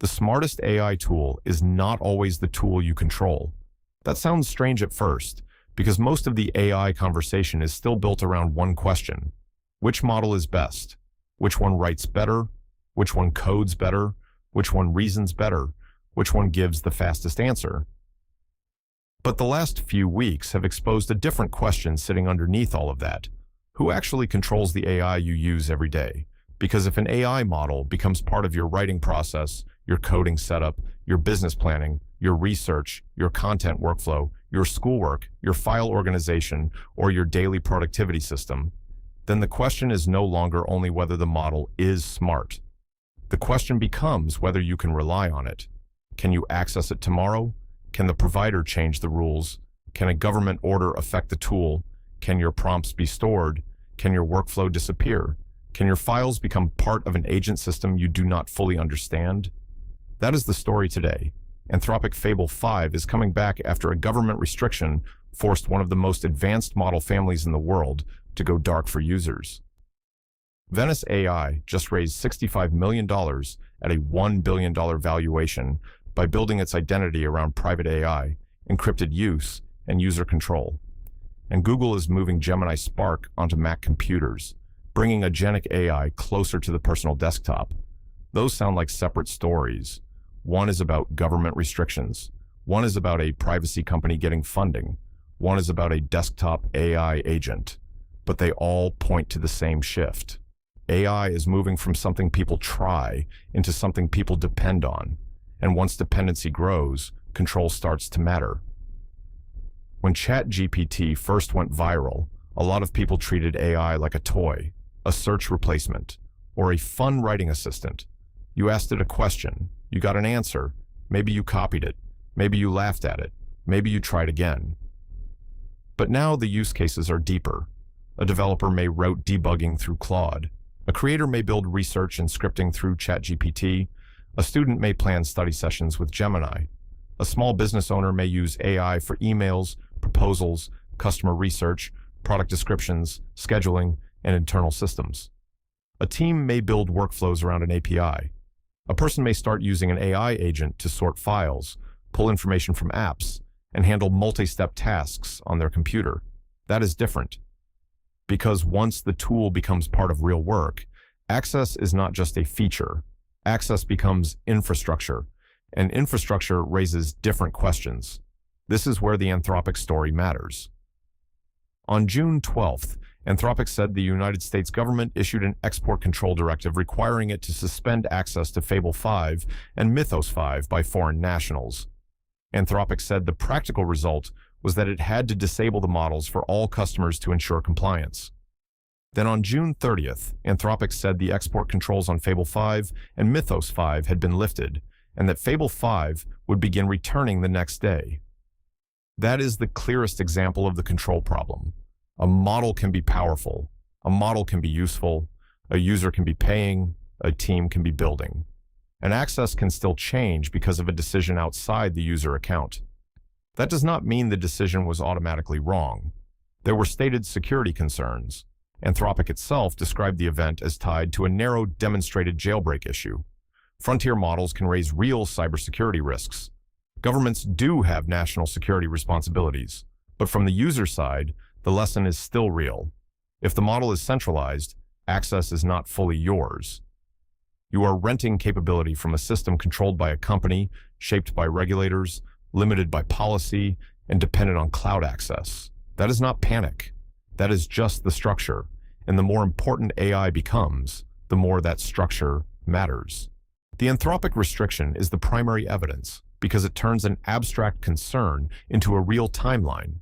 The smartest AI tool is not always the tool you control. That sounds strange at first, because most of the AI conversation is still built around one question. Which model is best? Which one writes better? Which one codes better? Which one reasons better? Which one gives the fastest answer? But the last few weeks have exposed a different question sitting underneath all of that. Who actually controls the AI you use every day? Because if an AI model becomes part of your writing process, your coding setup, your business planning, your research, your content workflow, your schoolwork, your file organization, or your daily productivity system, then the question is no longer only whether the model is smart. The question becomes whether you can rely on it. Can you access it tomorrow? Can the provider change the rules? Can a government order affect the tool? Can your prompts be stored? Can your workflow disappear? Can your files become part of an agent system you do not fully understand? That is the story today. Anthropic Fable 5 is coming back after a government restriction forced one of the most advanced model families in the world to go dark for users. Venice AI just raised $65 million at a $1 billion valuation by building its identity around private AI, encrypted use, and user control. And Google is moving Gemini Spark onto Mac computers, bringing agentic AI closer to the personal desktop. Those sound like separate stories. One is about government restrictions. One is about a privacy company getting funding. One is about a desktop AI agent. But they all point to the same shift. AI is moving from something people try into something people depend on. And once dependency grows, control starts to matter. When ChatGPT first went viral, a lot of people treated AI like a toy, a search replacement, or a fun writing assistant. You asked it a question, you got an answer, maybe you copied it, maybe you laughed at it, maybe you tried again. But now the use cases are deeper. A developer may route debugging through Claude. A creator may build research and scripting through ChatGPT. A student may plan study sessions with Gemini. A small business owner may use AI for emails, proposals, customer research, product descriptions, scheduling, and internal systems. A team may build workflows around an API. A person may start using an AI agent to sort files, pull information from apps, and handle multi-step tasks on their computer. That is different. Because once the tool becomes part of real work, access is not just a feature. Access becomes infrastructure, and infrastructure raises different questions. This is where the Anthropic story matters. On June 12th, Anthropic said the United States government issued an export control directive requiring it to suspend access to Fable 5 and Mythos 5 by foreign nationals. Anthropic said the practical result was that it had to disable the models for all customers to ensure compliance. Then on June 30th, Anthropic said the export controls on Fable 5 and Mythos 5 had been lifted, and that Fable 5 would begin returning the next day. That is the clearest example of the control problem. A model can be powerful, a model can be useful, a user can be paying, a team can be building. And access can still change because of a decision outside the user account. That does not mean the decision was automatically wrong. There were stated security concerns. Anthropic itself described the event as tied to a narrow demonstrated jailbreak issue. Frontier models can raise real cybersecurity risks. Governments do have national security responsibilities, but from the user side, the lesson is still real. If the model is centralized, access is not fully yours. You are renting capability from a system controlled by a company, shaped by regulators, limited by policy, and dependent on cloud access. That is not panic. That is just the structure. And the more important AI becomes, the more that structure matters. The Anthropic restriction is the primary evidence because it turns an abstract concern into a real timeline.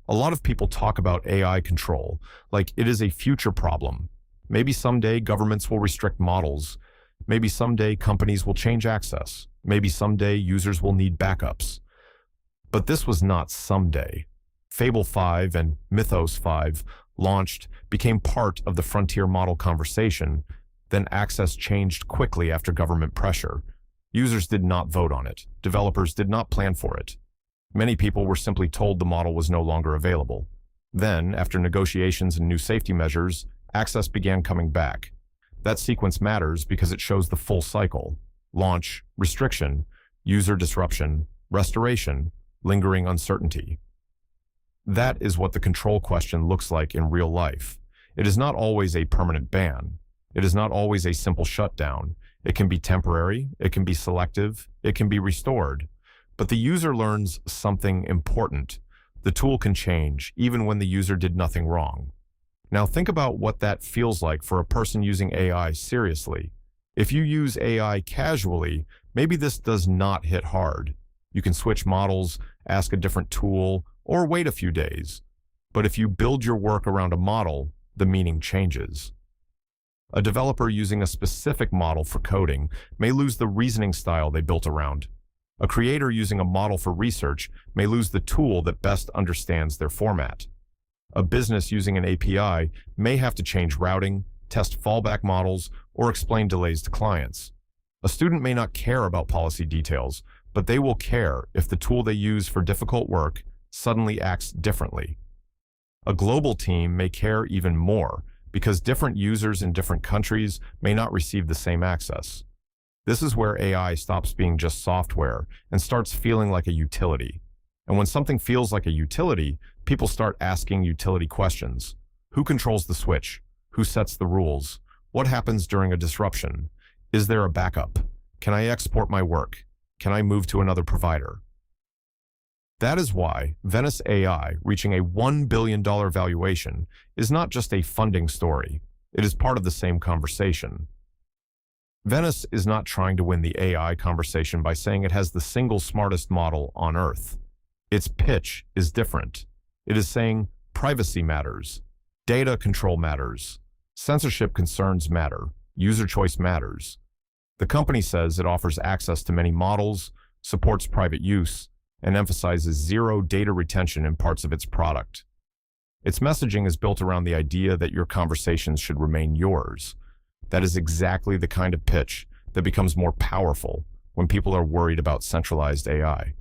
A lot of people talk about AI control like it is a future problem. Maybe someday governments will restrict models. Maybe someday companies will change access. Maybe someday users will need backups. But this was not someday. Fable 5 and Mythos 5 launched, became part of the frontier model conversation, then access changed quickly after government pressure. Users did not vote on it. Developers did not plan for it. Many people were simply told the model was no longer available. Then, after negotiations and new safety measures, access began coming back. That sequence matters because it shows the full cycle. launch, restriction, user disruption, restoration, lingering uncertainty. That is what the control question looks like in real life. It is not always a permanent ban. It is not always a simple shutdown. It can be temporary, it can be selective, it can be restored. But the user learns something important. The tool can change, even when the user did nothing wrong. Now think about what that feels like for a person using AI seriously. If you use AI casually, maybe this does not hit hard. You can switch models, ask a different tool, or wait a few days. But if you build your work around a model, the meaning changes. A developer using a specific model for coding may lose the reasoning style they built around. A creator using a model for research may lose the tool that best understands their format. A business using an API may have to change routing, test fallback models, or explain delays to clients. A student may not care about policy details, but they will care if the tool they use for difficult work suddenly acts differently. A global team may care even more because different users in different countries may not receive the same access. This is where AI stops being just software and starts feeling like a utility. And when something feels like a utility, people start asking utility questions. Who controls the switch? Who sets the rules? What happens during a disruption? Is there a backup? Can I export my work? Can I move to another provider? That is why Venice AI reaching a $1 billion valuation is not just a funding story. It is part of the same conversation. Venice is not trying to win the AI conversation by saying it has the single smartest model on Earth. Its pitch is different. It is saying privacy matters, data control matters, censorship concerns matter, user choice matters. The company says it offers access to many models, supports private use, and emphasizes zero data retention in parts of its product. Its messaging is built around the idea that your conversations should remain yours. That is exactly the kind of pitch that becomes more powerful when people are worried about centralized AI.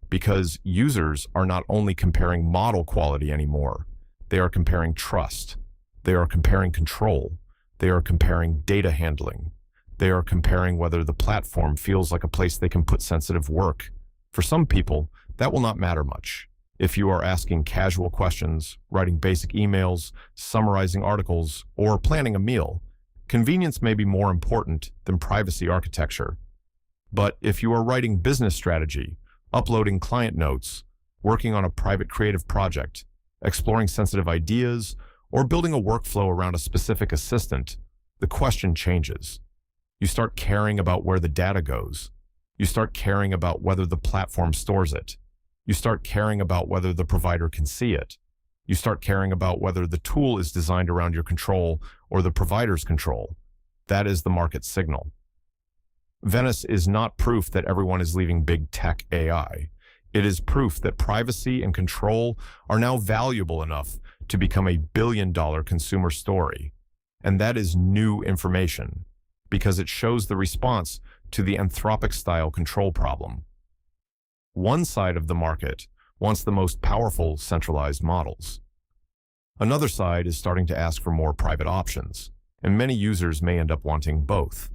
Because users are not only comparing model quality anymore, they are comparing trust, they are comparing control, they are comparing data handling, they are comparing whether the platform feels like a place they can put sensitive work. For some people, that will not matter much. If you are asking casual questions, writing basic emails, summarizing articles, or planning a meal, convenience may be more important than privacy architecture. But if you are writing business strategy, uploading client notes, working on a private creative project, exploring sensitive ideas, or building a workflow around a specific assistant, the question changes. You start caring about where the data goes. You start caring about whether the platform stores it. You start caring about whether the provider can see it. You start caring about whether the tool is designed around your control or the provider's control. That is the market signal. Venice is not proof that everyone is leaving big tech AI. It is proof that privacy and control are now valuable enough to become a billion-dollar consumer story. And that is new information, because it shows the response to the Anthropic-style control problem. One side of the market wants the most powerful centralized models. Another side is starting to ask for more private options, and many users may end up wanting both.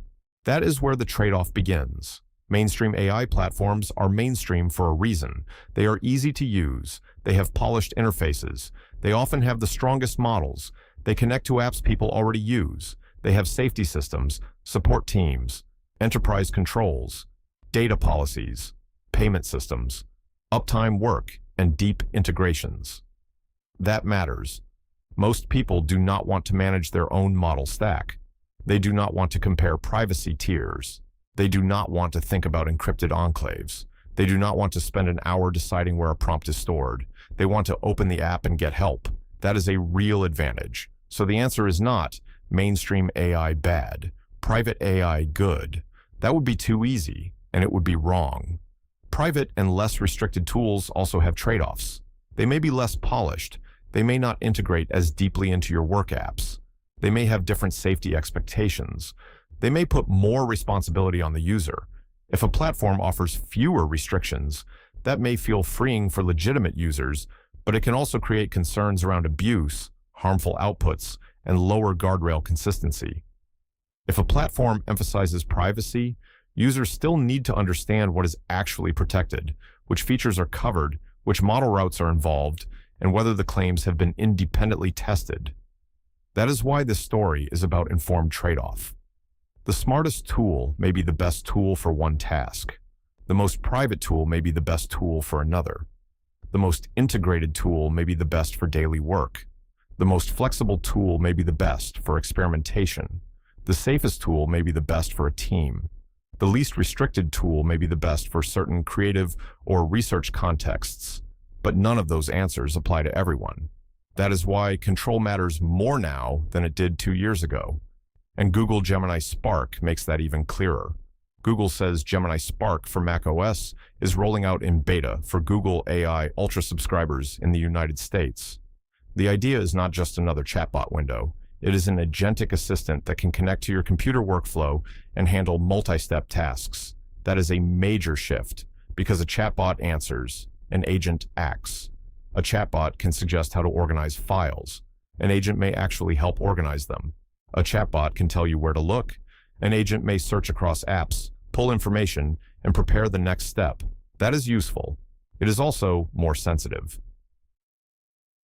That is where the trade-off begins. Mainstream AI platforms are mainstream for a reason. They are easy to use. They have polished interfaces. They often have the strongest models. They connect to apps people already use. They have safety systems, support teams, enterprise controls, data policies, payment systems, uptime work, and deep integrations. That matters. Most people do not want to manage their own model stack. They do not want to compare privacy tiers. They do not want to think about encrypted enclaves. They do not want to spend an hour deciding where a prompt is stored. They want to open the app and get help. That is a real advantage. So the answer is not mainstream AI bad, private AI good. That would be too easy, and it would be wrong. Private and less restricted tools also have trade-offs. They may be less polished. They may not integrate as deeply into your work apps. They may have different safety expectations. They may put more responsibility on the user. If a platform offers fewer restrictions, that may feel freeing for legitimate users, but it can also create concerns around abuse, harmful outputs, and lower guardrail consistency. If a platform emphasizes privacy, Users still need to understand what is actually protected, which features are covered, which model routes are involved, and whether the claims have been independently tested. That is why this story is about informed trade-off. The smartest tool may be the best tool for one task. The most private tool may be the best tool for another. The most integrated tool may be the best for daily work. The most flexible tool may be the best for experimentation. The safest tool may be the best for a team. The least restricted tool may be the best for certain creative or research contexts, but none of those answers apply to everyone. That is why control matters more now than it did 2 years ago. And Google Gemini Spark makes that even clearer. Google says Gemini Spark for macOS is rolling out in beta for Google AI Ultra subscribers in the United States. The idea is not just another chatbot window. It is an agentic assistant that can connect to your computer workflow and handle multi-step tasks. That is a major shift because a chatbot answers, an agent acts. A chatbot can suggest how to organize files. An agent may actually help organize them. A chatbot can tell you where to look. An agent may search across apps, pull information, and prepare the next step. That is useful. It is also more sensitive.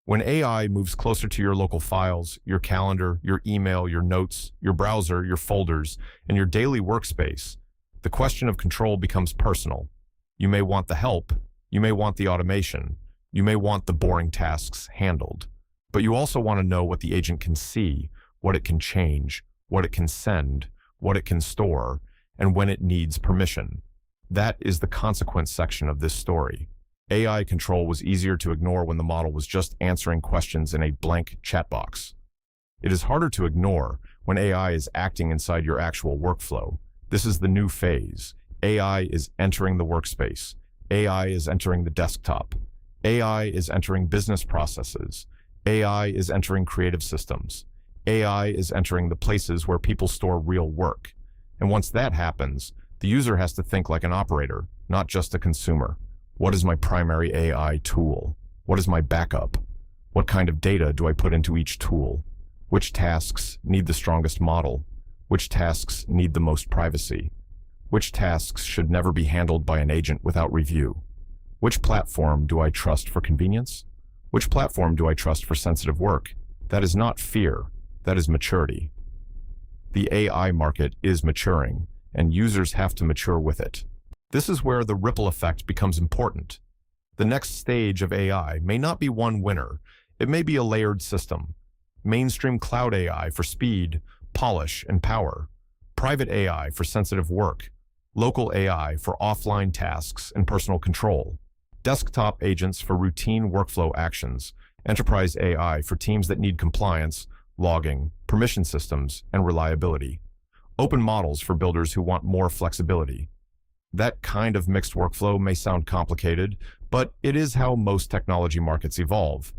When AI moves closer to your local files, your calendar, your email, your notes, your browser, your folders, and your daily workspace, the question of control becomes personal. You may want the help, you may want the automation, you may want the boring tasks handled, but you also want to know what the agent can see, what it can change, what it can send, what it can store, and when it needs permission. That is the consequence section of this story. AI control was easier to ignore when the model was just answering questions in a blank chat box. It is harder to ignore when AI is acting inside your actual workflow. This is the new phase. AI is entering the workspace. AI is entering the desktop. AI is entering business processes. AI is entering creative systems. AI is entering the places where people store real work. And once that happens, the user has to think like an operator, not just a consumer. What is my primary AI tool? What is my backup? What kind of data do I put into each tool? Which tasks need the strongest model? Which tasks need the most privacy? Which tasks should never be handled by an agent without review? Which platform do I trust for convenience? Which platform do I trust for sensitive work? That is not fear, that is maturity. The AI market is maturing, and users have to mature with it. This is where the ripple effect becomes important. The next stage of AI may not be one winner. It may be a layered system. Mainstream cloud AI for speed, polish, and power. Private AI for sensitive work. Local AI for offline tasks and personal control. Desktop agents for routine workflow actions. Enterprise AI for teams that need compliance, logging, permission systems, and reliability. Open models for builders who want more flexibility. That kind of mixed workflow may sound complicated, but it is how most technology markets evolve.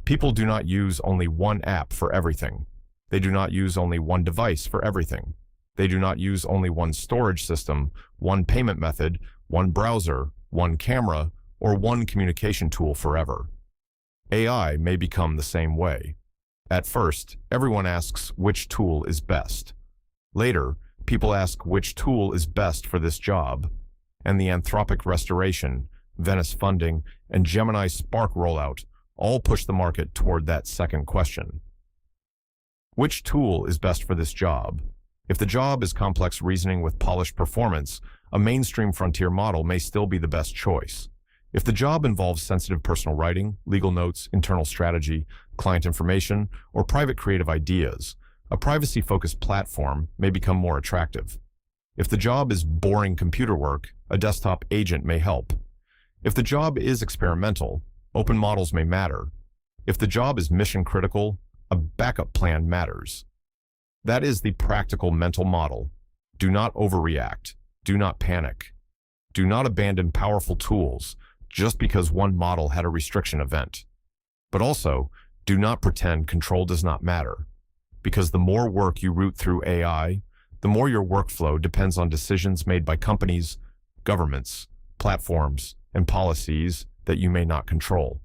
People do not use only one app for everything. They do not use only one device for everything. They do not use only one storage system, one payment method, one browser, one camera, or one communication tool forever. AI may become the same way. At first, everyone asks which tool is best. Later, people ask which tool is best for this job. And the Anthropic restoration, Venice funding, and Gemini Spark rollout all push the market toward that second question. Which tool is best for this job? If the job is complex reasoning with polished performance, a mainstream frontier model may still be the best choice. If the job involves sensitive personal writing, legal notes, internal strategy, client information, or private creative ideas, a privacy-focused platform may become more attractive. If the job is boring computer work, a desktop agent may help. If the job is experimental, open models may matter. If the job is mission-critical, a backup plan matters. That is the practical mental model. Do not overreact. Do not panic. Do not abandon powerful tools just because one model had a restriction event. But also, do not pretend control does not matter. Because the more work you route through AI, the more your workflow depends on decisions made by companies, governments, platforms, and policies that you may not control.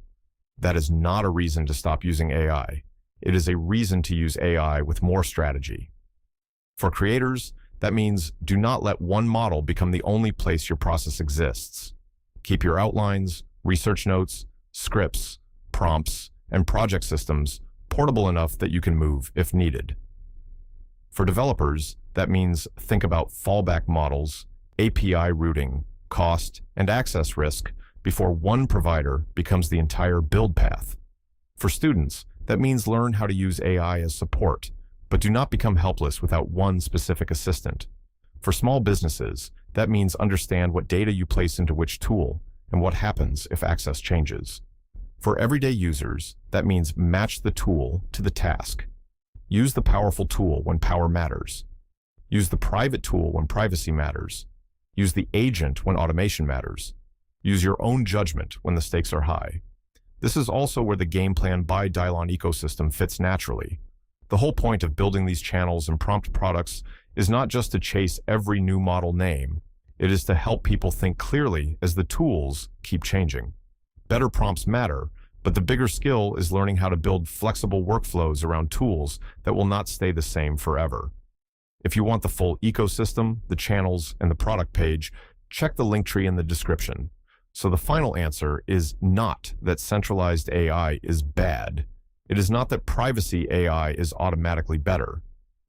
That is not a reason to stop using AI. It is a reason to use AI with more strategy. For creators, That means do not let one model become the only place your process exists. Keep your outlines, research notes, scripts, prompts, and project systems portable enough that you can move if needed. For developers, that means think about fallback models, API routing, cost, and access risk before one provider becomes the entire build path. For students, that means learn how to use AI as support, but do not become helpless without one specific assistant. For small businesses, that means understand what data you place into which tool and what happens if access changes. For everyday users, that means match the tool to the task. Use the powerful tool when power matters. Use the private tool when privacy matters. Use the agent when automation matters. Use your own judgment when the stakes are high. This is also where the game plan by Dylon ecosystem fits naturally. The whole point of building these channels and prompt products is not just to chase every new model name. It is to help people think clearly as the tools keep changing. Better prompts matter, but the bigger skill is learning how to build flexible workflows around tools that will not stay the same forever. If you want the full ecosystem, the channels, and the product page, check the link tree in the description. So the final answer is not that centralized AI is bad. It is not that privacy AI is automatically better.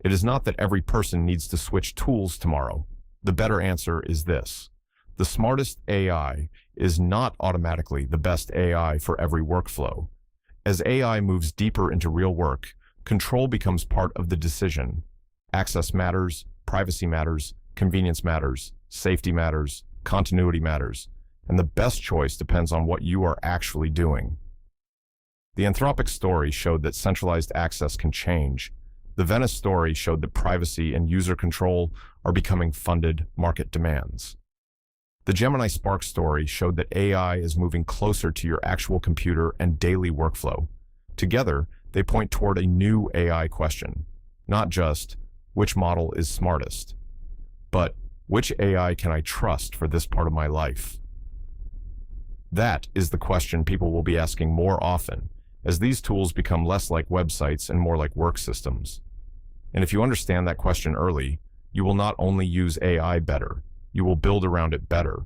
It is not that every person needs to switch tools tomorrow. The better answer is this. The smartest AI is not automatically the best AI for every workflow. As AI moves deeper into real work, control becomes part of the decision. Access matters, privacy matters, convenience matters, safety matters, continuity matters, and the best choice depends on what you are actually doing. The Anthropic story showed that centralized access can change. The Venice story showed that privacy and user control are becoming funded market demands. The Gemini Spark story showed that AI is moving closer to your actual computer and daily workflow. Together, they point toward a new AI question. Not just, which model is smartest? But, which AI can I trust for this part of my life? That is the question people will be asking more often, as these tools become less like websites and more like work systems. And if you understand that question early, you will not only use AI better, you will build around it better,